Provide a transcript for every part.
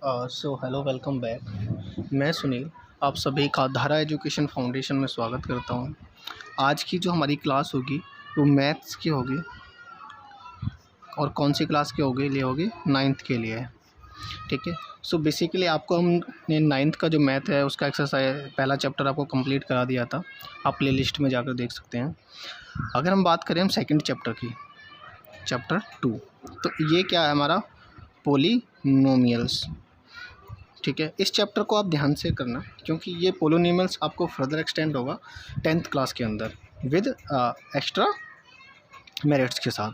So hello welcome back. मैं सुनील आप सभी का धारा एजुकेशन फाउंडेशन में स्वागत करता हूं। आज की जो हमारी क्लास होगी वो मैथ्स की होगी। और कौन सी क्लास की होगी? ये होगी 9th के लिए। ठीक है। सो बेसिकली आपको हमने 9th का जो मैथ है उसका एक्सरसाइज पहला चैप्टर आपको कंप्लीट करा दिया था। आप प्ले लिस्ट में जाकर देख सकते हैं। अगर हम बात करें हम सेकेंड चैप्टर की, चैप्टर 2, तो ये क्या है हमारा? पोलिनोमियल्स। ठीक है। इस चैप्टर को आप ध्यान से करना क्योंकि ये पोलिनोमियल्स आपको फर्दर एक्सटेंड होगा 10th क्लास के अंदर विद एक्स्ट्रा मेरिट्स के साथ।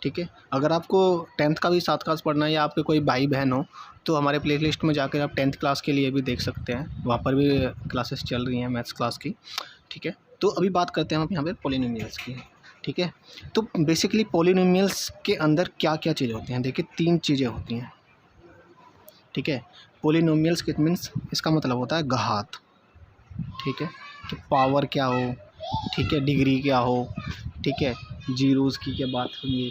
ठीक है। अगर आपको 10th का भी 7 क्लास पढ़ना है या आपके कोई भाई बहन हो तो हमारे प्लेलिस्ट में जाकर आप 10th क्लास के लिए भी देख सकते हैं। वहाँ पर भी क्लासेस चल रही हैं मैथ्स क्लास की। ठीक है। तो अभी बात करते हैं हम यहाँ पे पोलिनोमियल्स की। ठीक है। तो बेसिकली पोलिनोमियल्स के अंदर क्या क्या चीज़ें होती हैं? देखिए 3 चीज़ें होती हैं। ठीक है। पोलिनोमियल्स के मीन्स इसका मतलब होता है घात। ठीक है। कि पावर क्या हो, ठीक है, डिग्री क्या हो, ठीक है, जीरोज़ की क्या बात होगी,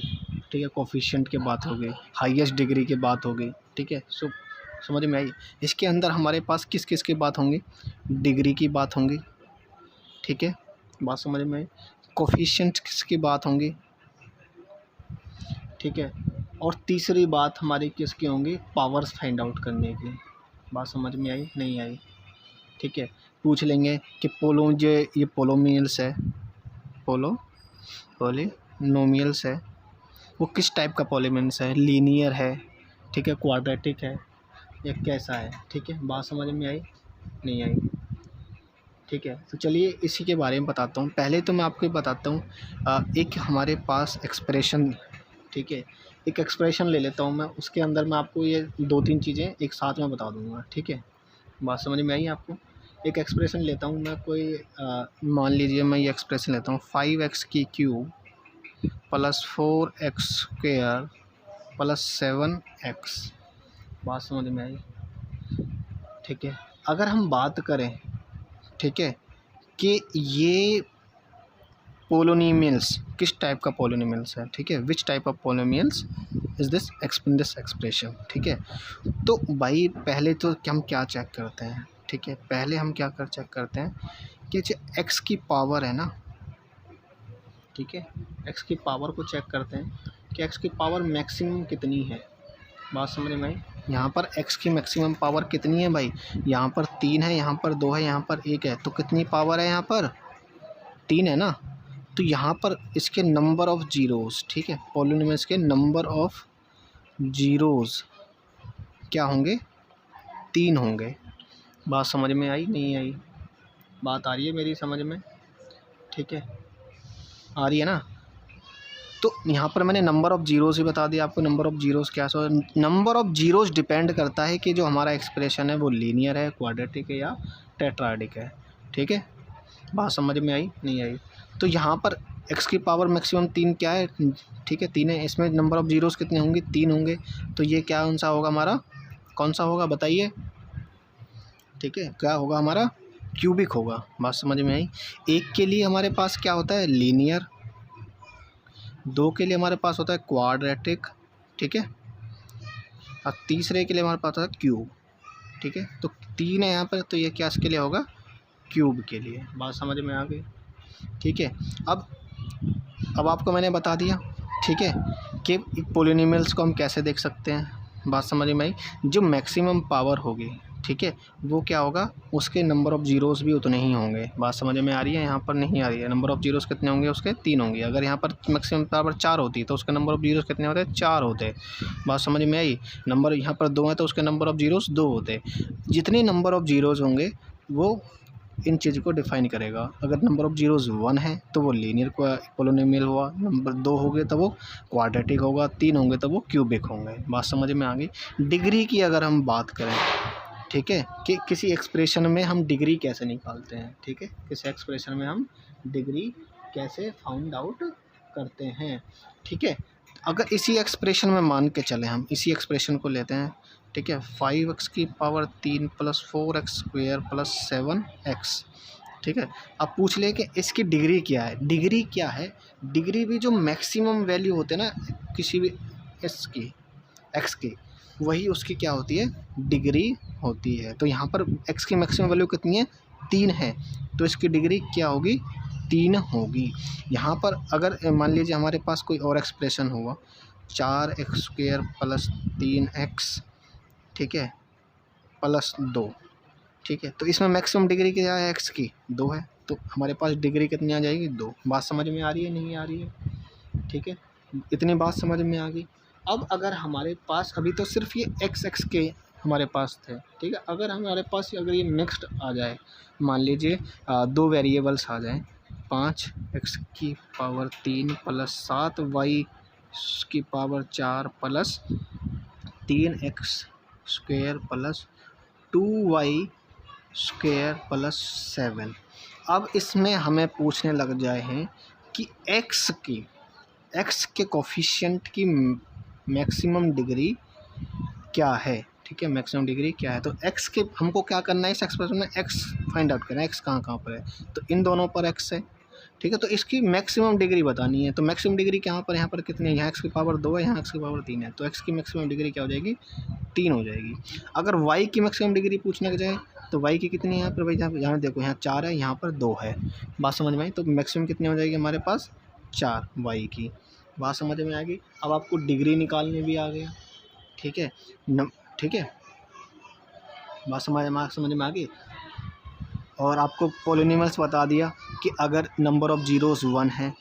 ठीक है, कोफिशिएंट की बात हो गई, हाईएस्ट डिग्री की बात हो गई। ठीक है। सो समझ में आई? इसके अंदर हमारे पास किस किस की बात होंगी? डिग्री की बात होंगी। ठीक है। बात समझ में आई? कोफिशिएंट किसकी बात होंगी? ठीक है। और तीसरी बात हमारी किसकी होंगी? पावर्स फाइंड आउट करने की। बात समझ में आई? नहीं आई? ठीक है। पूछ लेंगे कि ये पोलोमियल्स है, पोलिनोमियल्स है, वो किस टाइप का पोलिनोमियल्स है? लीनियर है, ठीक है, क्वाड्रेटिक है या कैसा है? ठीक है। बात समझ में आई? नहीं आई? ठीक है। तो चलिए इसी के बारे में बताता हूँ। पहले तो मैं आपको बताता हूँ एक हमारे पास एक्सप्रेशन। ठीक है। एक एक्सप्रेशन ले लेता हूँ मैं, उसके अंदर मैं आपको ये 2-3 चीज़ें एक साथ में बता दूँगा। ठीक है। बात समझ में आई आपको? एक एक्सप्रेशन लेता हूँ मैं, कोई मान लीजिए मैं ये एक्सप्रेशन लेता हूँ 5x की cube plus 4x square plus 7x। बात समझ में आई? ठीक है। अगर हम बात करें, ठीक है, कि ये पोलिनोमियल्स किस टाइप का पोलिनोमियल्स है, ठीक है, which type of polynomials is this expression. ठीक है। तो भाई पहले तो हम क्या चेक करते हैं? ठीक है। पहले हम क्या चेक करते हैं कि जो एक्स की पावर है ना, ठीक है, एक्स की पावर को चेक करते हैं कि एक्स की पावर मैक्सिमम कितनी है। बात समझ में आई? यहाँ पर एक्स की मैक्सिमम पावर कितनी है भाई? यहाँ पर 3 है, यहाँ पर 2 है, यहाँ पर 1 है, तो कितनी पावर है? यहाँ पर 3 है ना। तो यहाँ पर इसके नंबर ऑफ़ जीरोज़, ठीक है, पोलिनोमियल्स के नंबर ऑफ़ जीरोज़ क्या होंगे? 3 होंगे। बात समझ में आई? नहीं आई? बात आ रही है मेरी समझ में? ठीक है। आ रही है ना? तो यहाँ पर मैंने नंबर ऑफ़ जीरोज़ ही बता दिया आपको। नंबर ऑफ़ जीरोज़ क्या? So number of zeros depend करता है कि जो हमारा एक्सप्रेशन है वो लीनियर है, क्वाड्रेटिक है या टेट्राडिक है। ठीक है। बात समझ में आई? नहीं आई? तो यहाँ पर एक्स की पावर मैक्सिमम 3 क्या है? ठीक है, 3 है। इसमें नंबर ऑफ़ जीरोज़ कितने होंगे? 3 होंगे। तो ये क्या कौन सा होगा हमारा? कौन सा होगा बताइए? ठीक है। क्या होगा हमारा? क्यूबिक होगा। बात समझ में आई? एक के लिए हमारे पास क्या होता है? लीनियर। 2 के लिए हमारे पास होता है क्वाड्रेटिक। ठीक है। और तीसरे के लिए हमारे पास होता है क्यूब। ठीक है। तो 3 है यहाँ पर, तो ये क्या इसके लिए होगा? क्यूब के लिए। बात समझ में आ गई? ठीक है। अब आपको मैंने बता दिया, ठीक है, कि पोलिनोमियल्स को हम कैसे देख सकते हैं। बात समझ में आई? जो मैक्सिमम पावर होगी, ठीक है, वो क्या होगा? उसके नंबर ऑफ़ जीरोज़ भी उतने ही होंगे। बात समझ में आ रही है? यहाँ पर नहीं आ रही है। नंबर ऑफ़ जीरोज़ कितने होंगे उसके? 3 होंगे। अगर यहाँ पर मैक्सिमम पावर 4 होती तो उसके नंबर ऑफ़ जीरोज़ कितने होते? 4 होते। बात समझ में आई? नंबर यहाँ पर 2 है तो उसके नंबर ऑफ़ जीरोज़ 2 होते। जितने नंबर ऑफ़ जीरोज़ होंगे वो इन चीज़ को डिफ़ाइन करेगा। अगर नंबर ऑफ़ जीरोज़ 1 है तो वो लीनियर पोलिनोमियल हुआ, नंबर 2 होंगे तो वो क्वाड्रेटिक होगा, 3 होंगे तो वो क्यूबिक होंगे। बात समझ में आ गई? डिग्री की अगर हम बात करें, ठीक है, कि किसी एक्सप्रेशन में हम डिग्री कैसे निकालते हैं। ठीक है। किसी एक्सप्रेशन में हम डिग्री कैसे फाइंड आउट करते हैं। ठीक है। अगर इसी एक्सप्रेशन में मान के चलें, हम इसी एक्सप्रेशन को लेते हैं, ठीक है, 5x की power 3 plus 4x square plus 7x। ठीक है। अब पूछ ले कि इसकी डिग्री क्या है? डिग्री क्या है? डिग्री भी जो मैक्सिमम वैल्यू होते हैं ना किसी भी एक्स की, वही उसकी क्या होती है, डिग्री होती है। तो यहाँ पर x की मैक्सिमम वैल्यू कितनी है, 3 है, तो इसकी डिग्री क्या होगी, 3 होगी। यहाँ पर अगर मान लीजिए हमारे पास कोई और एक्सप्रेशन हुआ 4x² + 3x, ठीक है, +2, ठीक है, तो इसमें मैक्सिमम डिग्री क्या है, x की 2 है, तो हमारे पास डिग्री कितनी आ जाएगी, 2। बात समझ में आ रही है, नहीं आ रही है, ठीक है, इतनी बात समझ में आ गई। अब अगर हमारे पास अभी तो सिर्फ ये x के हमारे पास थे, ठीक है, अगर हमारे पास अगर ये मिक्स्ड आ जाए, मान लीजिए 2 वेरिएबल्स आ जाएं, 5x³ + 7y² + 3x² + 2y² + 7। अब इसमें हमें पूछने लग जाए हैं कि x के कोफिशिएंट की मैक्सिमम डिग्री क्या है, ठीक है, मैक्सिमम डिग्री क्या है। तो x के हमको क्या करना है, इस एक्सप्रेशन में x फाइंड आउट करना है, x कहाँ पर है, तो इन दोनों पर x है, ठीक है, तो इसकी मैक्सिमम डिग्री बतानी है। तो मैक्सिमम डिग्री कहाँ पर, यहाँ पर कितनी है, यहाँ x⁻2 है, यहाँ x⁻3 है, तो x की मैक्सिमम डिग्री क्या हो जाएगी, 3 हो जाएगी। अगर y की मैक्सिमम डिग्री पूछने जाए तो y की कितनी है यहाँ पर, भाई यहाँ देखो, यहाँ 4 है, यहाँ पर 2 है, बात समझ में आई। तो मैक्सिमम कितनी हो जाएगी हमारे पास, 4 y की, बात समझ में आ गई। अब आपको डिग्री निकालने भी आ गया, ठीक है, ठीक है, बात समझ में आ गई। और आपको पॉलिनॉमियल्स बता दिया कि अगर नंबर ऑफ़ जीरोस 1 है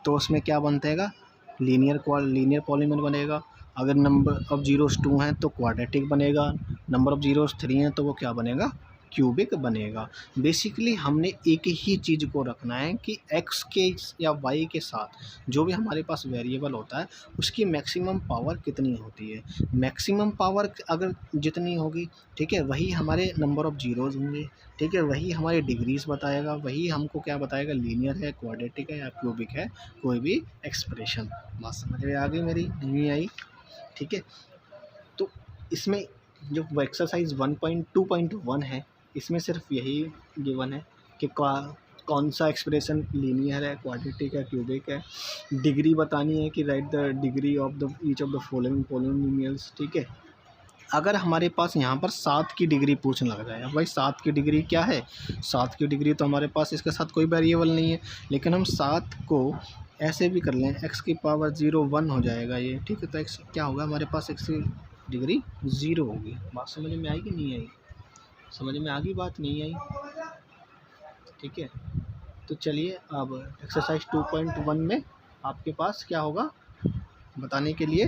तो उसमें क्या बनतेगा, लीनियर पॉलिनॉमियल बनेगा। अगर नंबर ऑफ़ जीरोस 2 हैं तो क्वाड्रेटिक बनेगा। नंबर ऑफ़ जीरोस 3 हैं तो वो क्या बनेगा, क्यूबिक बनेगा। बेसिकली हमने एक ही चीज़ को रखना है कि x के या y के साथ जो भी हमारे पास वेरिएबल होता है उसकी मैक्सिमम पावर कितनी होती है। मैक्सिमम पावर अगर जितनी होगी, ठीक है, वही हमारे नंबर ऑफ़ जीरोज़ होंगे, ठीक है, वही हमारी डिग्रीज़ बताएगा, वही हमको क्या बताएगा, लीनियर है, क्वाड्रेटिक है या क्यूबिक है, कोई भी एक्सप्रेशन। बात समझ में आ गई मेरी, नहीं आई, ठीक है। तो इसमें जो एक्सरसाइज 1.2.1 है इसमें सिर्फ यही गिवन है कि कौन सा एक्सप्रेशन लीनियर है, क्वाड्रेटिक है, क्यूबिक है। डिग्री बतानी है कि right the degree of the each of the following polynomials, ठीक है। अगर हमारे पास यहाँ पर 7 की डिग्री पूछने लग जाए, अब भाई 7 की डिग्री क्या है, 7 की डिग्री तो हमारे पास इसके साथ कोई वेरिएबल नहीं है, लेकिन हम 7 को ऐसे भी कर लें, x⁻0 1 हो जाएगा ये, ठीक है, तो x क्या होगा हमारे पास, x की डिग्री 0 होगी। बात समझ में आई कि नहीं आई, समझ में आ गई बात, नहीं आई, ठीक है। तो चलिए अब एक्सरसाइज 2.1 में आपके पास क्या होगा बताने के लिए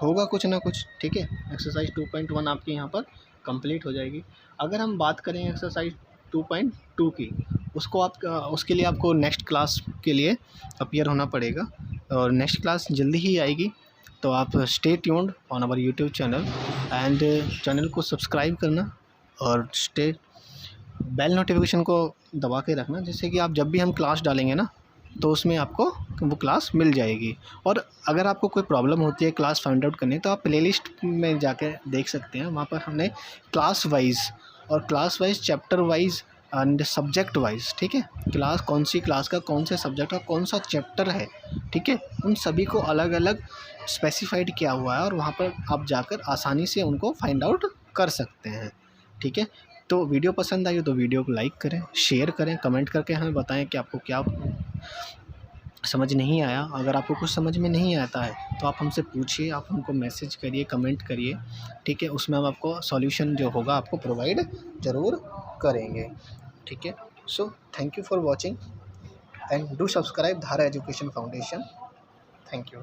होगा कुछ ना कुछ, ठीक है। एक्सरसाइज 2.1 आपकी यहाँ पर कंप्लीट हो जाएगी। अगर हम बात करें एक्सरसाइज 2.2 की, उसके लिए आपको नेक्स्ट क्लास के लिए अपीयर होना पड़ेगा और नेक्स्ट क्लास जल्दी ही आएगी। तो आप stay tuned on our YouTube channel and channel को सब्सक्राइब करना और बेल नोटिफिकेशन को दबा के रखना, जिससे कि आप जब भी हम क्लास डालेंगे ना तो उसमें आपको वो क्लास मिल जाएगी। और अगर आपको कोई प्रॉब्लम होती है क्लास फाइंड आउट करने, तो आप प्लेलिस्ट में जाकर देख सकते हैं, वहाँ पर हमने class wise chapter wise and subject wise, ठीक है, क्लास कौन सी क्लास का कौन से सब्जेक्ट का कौन सा चैप्टर है, ठीक है, उन सभी को अलग अलग स्पेसिफाइड किया हुआ है और वहाँ पर आप जाकर आसानी से उनको फाइंड आउट कर सकते हैं, ठीक है। तो वीडियो पसंद आई हो तो वीडियो को लाइक करें, शेयर करें, कमेंट करके हमें बताएं कि आपको क्या समझ नहीं आया। अगर आपको कुछ समझ में नहीं आता है तो आप हमसे पूछिए, आप हमको मैसेज करिए, कमेंट करिए, ठीक है, उसमें हम आपको सॉल्यूशन जो होगा आपको प्रोवाइड ज़रूर करेंगे, ठीक है। So thank you for watching and do subscribe धारा एजुकेशन फाउंडेशन। Thank you.